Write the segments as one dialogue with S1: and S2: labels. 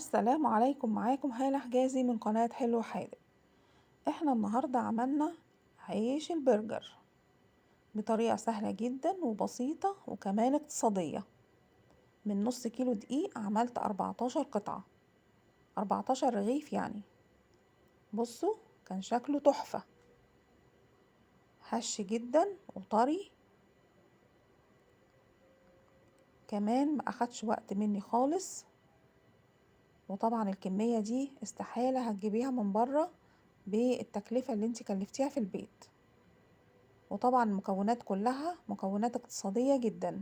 S1: السلام عليكم، معاكم هالة حجازي من قناة حلو حادق. احنا النهاردة عملنا عيش البرجر بطريقة سهلة جدا وبسيطة وكمان اقتصادية. من نص كيلو دقيق عملت 14 قطعة، 14 رغيف يعني. بصوا كان شكله تحفة، هش جدا وطري، كمان ما اخدش وقت مني خالص. وطبعا الكمية دي استحالة هتجيبيها من بره بالتكلفة اللي انت كلفتيها في البيت. وطبعا المكونات كلها مكونات اقتصادية جدا.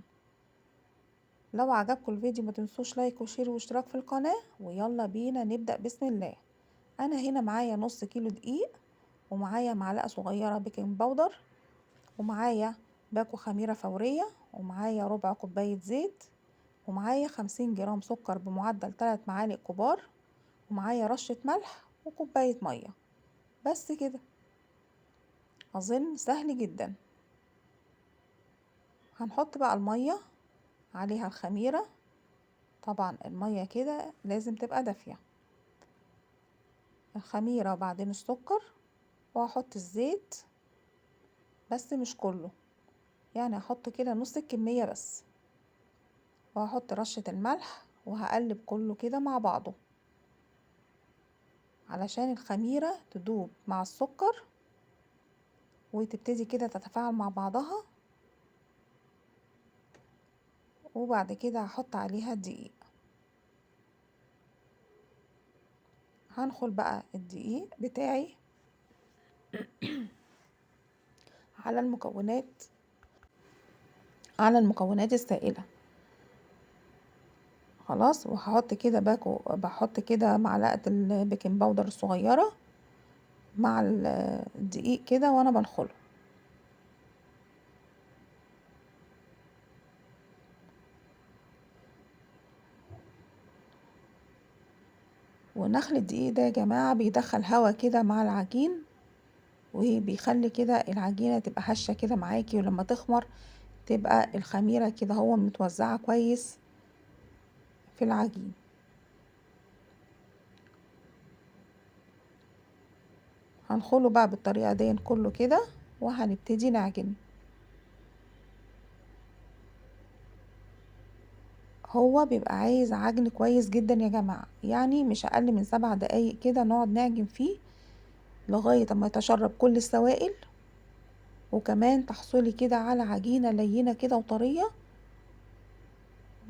S1: لو عجبكم الفيديو ما تنسوش لايك وشير واشتراك في القناة، ويلا بينا نبدأ بسم الله. انا هنا معايا نص كيلو دقيق، ومعايا معلقة صغيرة بيكنج باودر، ومعايا باكو خميرة فورية، ومعايا ربع كوباية زيت، ومعايا 50 جرام سكر بمعدل 3 معالق كبار، ومعايا رشة ملح وكوباية مية. بس كده، اظن سهل جدا. هنحط بقى المية عليها الخميرة، طبعا المية كده لازم تبقى دافية. الخميرة وبعدين السكر، وهحط الزيت بس مش كله، يعني هحط كده نص الكمية بس، وهحط رشة الملح وهقلب كله كده مع بعضه علشان الخميرة تدوب مع السكر وتبتدي كده تتفاعل مع بعضها. وبعد كده هحط عليها الدقيق. هنخل بقى الدقيق بتاعي على المكونات السائلة. خلاص، وهحط كده بحط كده معلقة البيكنج باودر الصغيرة مع الدقيق كده وانا بنخله. ونخل الدقيق ده يا جماعة بيدخل هوا كده مع العجين، وبيخلي كده العجينة تبقى هشة كده معاكي، ولما تخمر تبقى الخميرة كده هو متوزعة كويس في العجين. هنخله بقى بالطريقة دي كله كده، وهنبتدي نعجن. هو بيبقى عايز عجن كويس جدا يا جماعة، يعني مش اقل من 7 دقايق كده نقعد نعجن فيه لغاية اما يتشرب كل السوائل، وكمان تحصلي كده على عجينة لينة كده وطرية،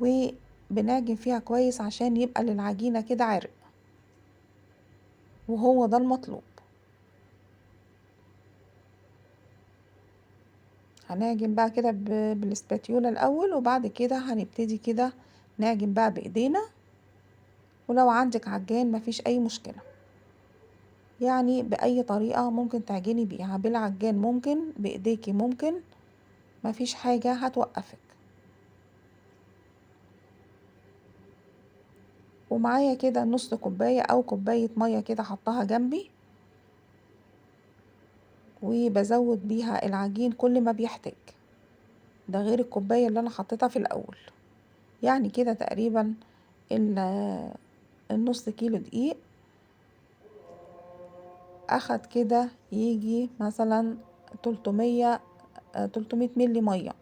S1: وبنعجن فيها كويس عشان يبقى للعجينة كده عرق، وهو ده المطلوب. هنعجن بقى كده بالسباتيولا الاول، وبعد كده هنبتدي كده نعجن بقى بايدينا. ولو عندك عجان مفيش اي مشكلة، يعني باي طريقة ممكن تعجني بيها، بالعجان ممكن، بايديكي ممكن، مفيش حاجة هتوقفك. ومعايا كده نص كوباية او كوباية مية كده حطها جنبي، وبزود بيها العجين كل ما بيحتاج، ده غير الكوباية اللي انا حطيتها في الاول. يعني كده تقريبا النص كيلو دقيق اخد كده يجي مثلا 300 ملي مية.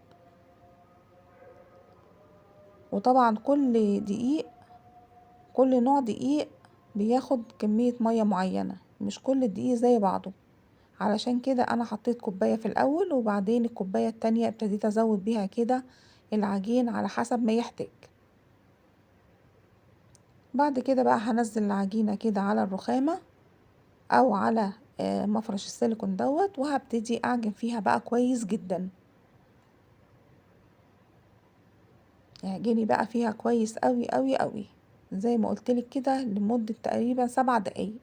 S1: وطبعا كل نوع دقيق بياخد كمية مية معينة، مش كل الدقيق زي بعضه. علشان كده انا حطيت كوباية في الاول، وبعدين الكوباية التانية ابتديت ازود بيها كده العجين على حسب ما يحتاج. بعد كده بقى هنزل العجينة كده على الرخامة او على مفرش السيليكون وهبتدي اعجن فيها بقى كويس جدا. اعجني بقى فيها كويس قوي قوي قوي، زي ما قلتلك كده لمدة تقريبا 7 دقايق.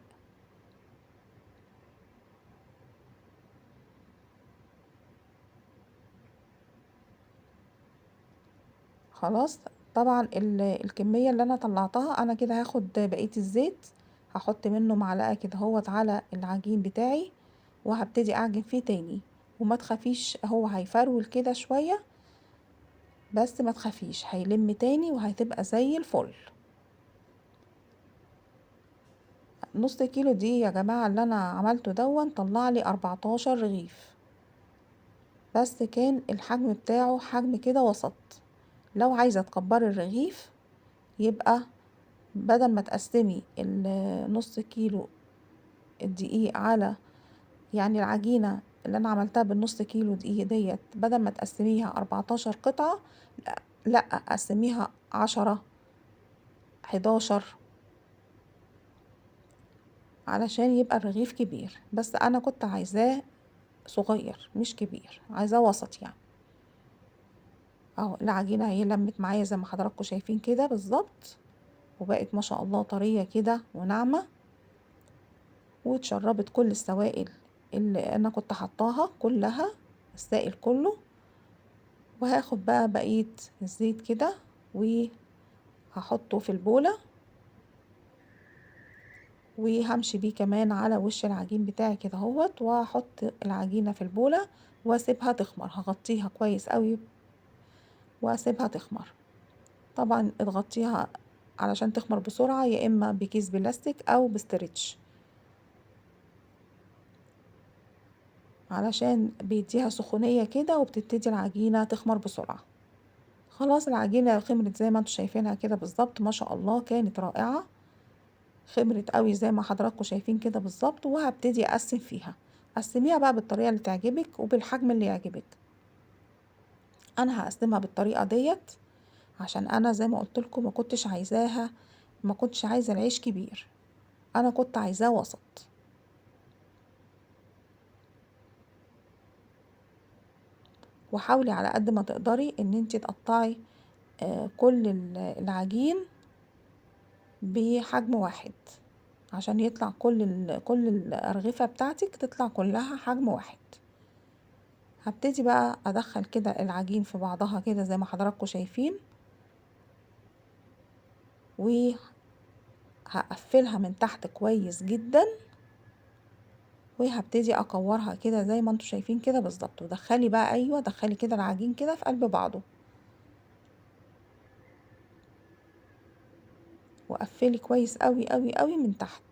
S1: خلاص، طبعا الكمية اللي انا طلعتها انا كده هاخد بقية الزيت، هحط منه معلقة كده هوت على العجين بتاعي، وهبتدي اعجن فيه تاني. وما تخافيش، هو هيفرول كده شوية، بس ما تخافيش هيلم تاني وهتبقى زي الفل. نص كيلو دي يا جماعة اللي انا عملته دون طلع لي 14 رغيف، بس كان الحجم بتاعه حجم كده وسط. لو عايزة تكبري الرغيف يبقى بدل ما تقسمي نص كيلو الدقيق على، يعني العجينة اللي انا عملتها بالنص كيلو دقيق ديت، بدل ما تقسميها 14 قطعة، لا قسميها 10 11 علشان يبقى الرغيف كبير. بس انا كنت عايزاه صغير مش كبير، عايزاه وسط يعني. اهو العجينة هي لمت معايا زي ما حضراتكم شايفين كده بالظبط، وبقت ما شاء الله طرية كده وناعمة، واتشربت كل السوائل اللي انا كنت حطاها كلها، السائل كله. وهاخد بقى بقية الزيت كده وهحطه في البولة، وهمشي بيه كمان على وش العجين بتاعي كده اهوت، وهحط العجينة في البولة واسيبها تخمر. هغطيها كويس قوي واسيبها تخمر. طبعا اضغطيها علشان تخمر بسرعة، يا اما بكيس بلاستيك او بستريتش، علشان بيديها سخونية كده وبتبتدي العجينة تخمر بسرعة. خلاص العجينة خمرت زي ما انتوا شايفينها كده بالظبط، ما شاء الله كانت رائعة، خمرت قوي زي ما حضراتكم شايفين كده بالظبط. وهبتدي اقسم فيها، قسميها بقى بالطريقة اللي تعجبك وبالحجم اللي يعجبك. انا هقسمها بالطريقة ديت عشان انا زي ما قلت لكم ما كنتش عايزة العيش كبير، انا كنت عايزاه وسط. وحاولي على قد ما تقدري ان انت تقطعي كل العجين بحجم واحد، عشان يطلع كل الأرغفة بتاعتك تطلع كلها حجم واحد. هبتدي بقى ادخل كده العجين في بعضها كده زي ما حضراتكم شايفين، وهقفلها من تحت كويس جدا، وهبتدي اكورها كده زي ما انتوا شايفين كده بالظبط. ودخلي بقى، ايوه دخلي كده العجين كده في قلب بعضه، وقفلي كويس قوي قوي قوي من تحت.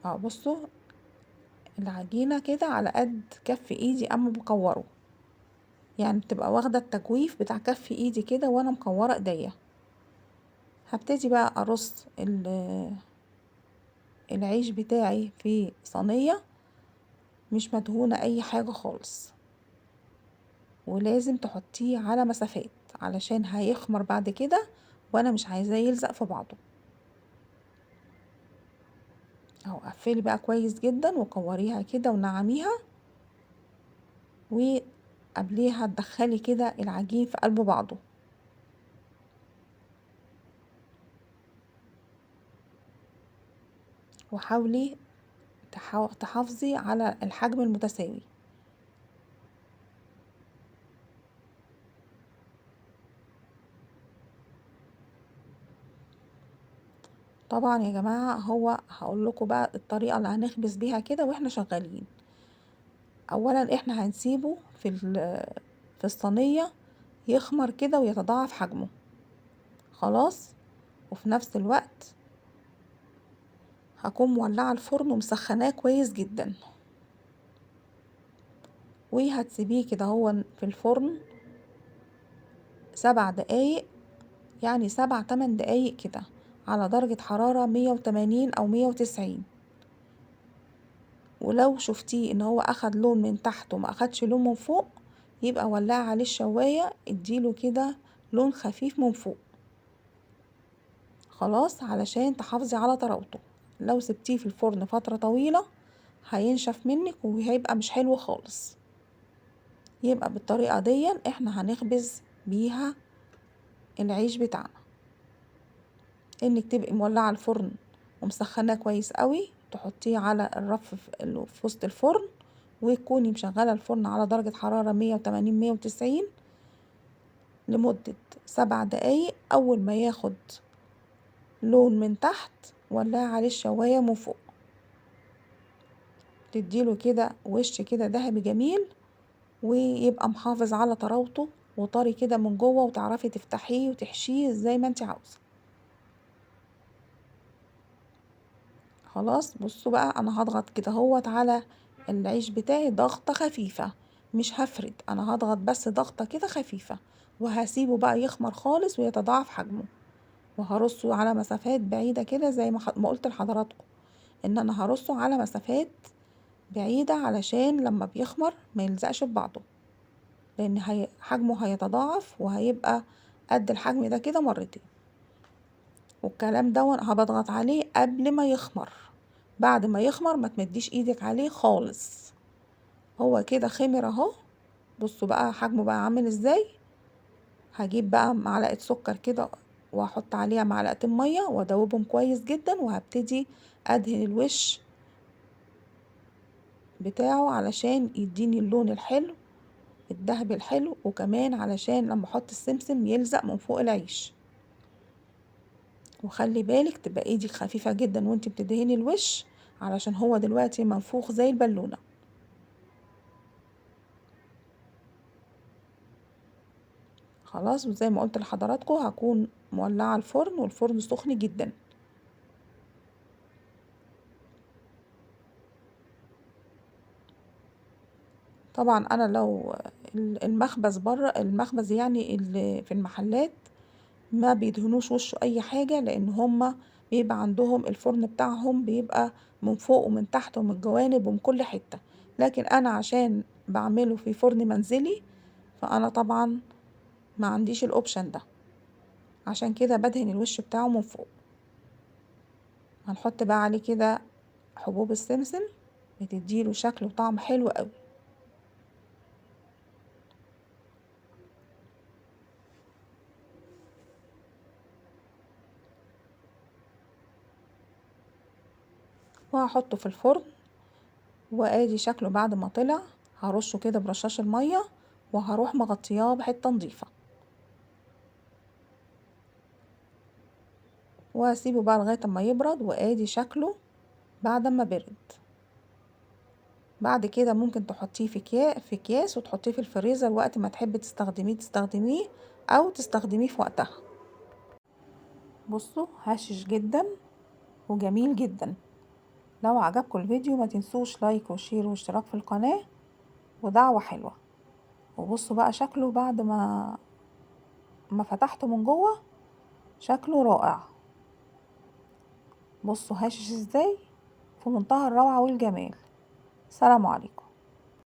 S1: اه بصوا العجينة كده على قد كف ايدي اما بكوره، يعني بتبقى واخدة التجويف بتاع كف ايدي كده وانا مكورة ايديا. هبتدي بقى ارص العيش بتاعي في صينية مش مدهونة اي حاجة خالص، ولازم تحطيه على مسافات علشان هيخمر بعد كده، وانا مش عايزاه يلزق في بعضه. اهو قفلي بقى كويس جدا وكوريها كده ونعميها، وقبليها تدخلي كده العجين في قلب بعضه. وحاولي تحافظي على الحجم المتساوي. طبعا يا جماعة هو هقول لكم بقى الطريقة اللي هنخبز بيها كده واحنا شغالين. اولا احنا هنسيبه في الصينية يخمر كده ويتضاعف حجمه خلاص. وفي نفس الوقت هكون مولعة الفرن ومسخناه كويس جدا، وهتسيبيه كده هو في الفرن 7 دقايق، يعني 7 8 دقايق كده على درجة حرارة 180 أو 190. ولو شفتيه ان هو اخد لون من تحت وما اخدش لون من فوق، يبقى ولعي عليه الشواية اديله كده لون خفيف من فوق خلاص، علشان تحافظي على طراوته. لو سبتيه في الفرن فترة طويلة هينشف منك وهيبقى مش حلو خالص. يبقى بالطريقة دي احنا هنخبز بيها العيش بتاعنا، انك تبقي مولعة الفرن ومسخناه كويس قوي، تحطيه على الرف في وسط الفرن، وتكوني مشغلة الفرن على درجة حرارة 180 190 لمدة 7 دقايق. اول ما ياخد لون من تحت ولعي عليه الشواية من فوق، تديله كده وش كده ذهبي جميل، ويبقى محافظ على طراوته وطري كده من جوه، وتعرفي تفتحيه وتحشيه زي ما انت عاوزة. خلاص بصوا بقى، انا هضغط كده هوت على العيش بتاعي ضغطة خفيفة، مش هفرد، انا هضغط بس ضغطة كده خفيفة، وهسيبه بقى يخمر خالص ويتضاعف حجمه، وهرصه على مسافات بعيدة كده زي ما قلت لحضراتكم ان انا هرصه على مسافات بعيدة علشان لما بيخمر ما يلزقش في بعضه، لان حجمه هيتضاعف وهيبقى قد الحجم ده كده مرتين. والكلام ده وانا هبضغط عليه قبل ما يخمر، بعد ما يخمر ما تمديش ايدك عليه خالص. هو كده خمر اهو. بصوا بقى حجمه بقى عامل ازاي. هجيب بقى معلقة سكر كده واحط عليها معلقتين مية وادوبهم كويس جدا، وهبتدي ادهن الوش بتاعه علشان يديني اللون الحلو الدهبي الحلو، وكمان علشان لما احط السمسم يلزق من فوق العيش. وخلي بالك تبقى ايدك خفيفة جدا وانت بتدهني الوش، علشان هو دلوقتي منفوخ زي البالونة. خلاص، وزي ما قلت لحضراتكم هكون مولعة الفرن والفرن سخن جدا. طبعا انا لو المخبز بره، المخبز يعني اللي في المحلات ما بيدهنوش وشه اي حاجة، لان هما بيبقى عندهم الفرن بتاعهم بيبقى من فوق ومن تحت ومن الجوانب ومن كل حتة، لكن انا عشان بعمله في فرن منزلي فانا طبعا ما عنديش الاوبشن ده، عشان كده بدهن الوش بتاعه من فوق. هنحط بقى عليه كده حبوب السمسم بتديله شكل وطعم حلو قوي. وهحطه في الفرن، وادي شكله بعد ما طلع. هرشه كده برشاش المية وهروح مغطياه بحتة نضيفة، وهسيبه بقى لغاية ما يبرد. وادي شكله بعد ما برد. بعد كده ممكن تحطيه في اكياس وتحطيه في الفريزر، وقت ما تحبي تستخدميه او تستخدميه في وقتها. بصوا هشش جدا وجميل جدا. لو عجبكم الفيديو ما تنسوش لايك وشير واشتراك في القناة ودعوة حلوة. وبصوا بقى شكله بعد ما فتحته من جوه، شكله رائع. بصوا هشش ازاي، في منتهى الروعة والجمال. سلام عليكم.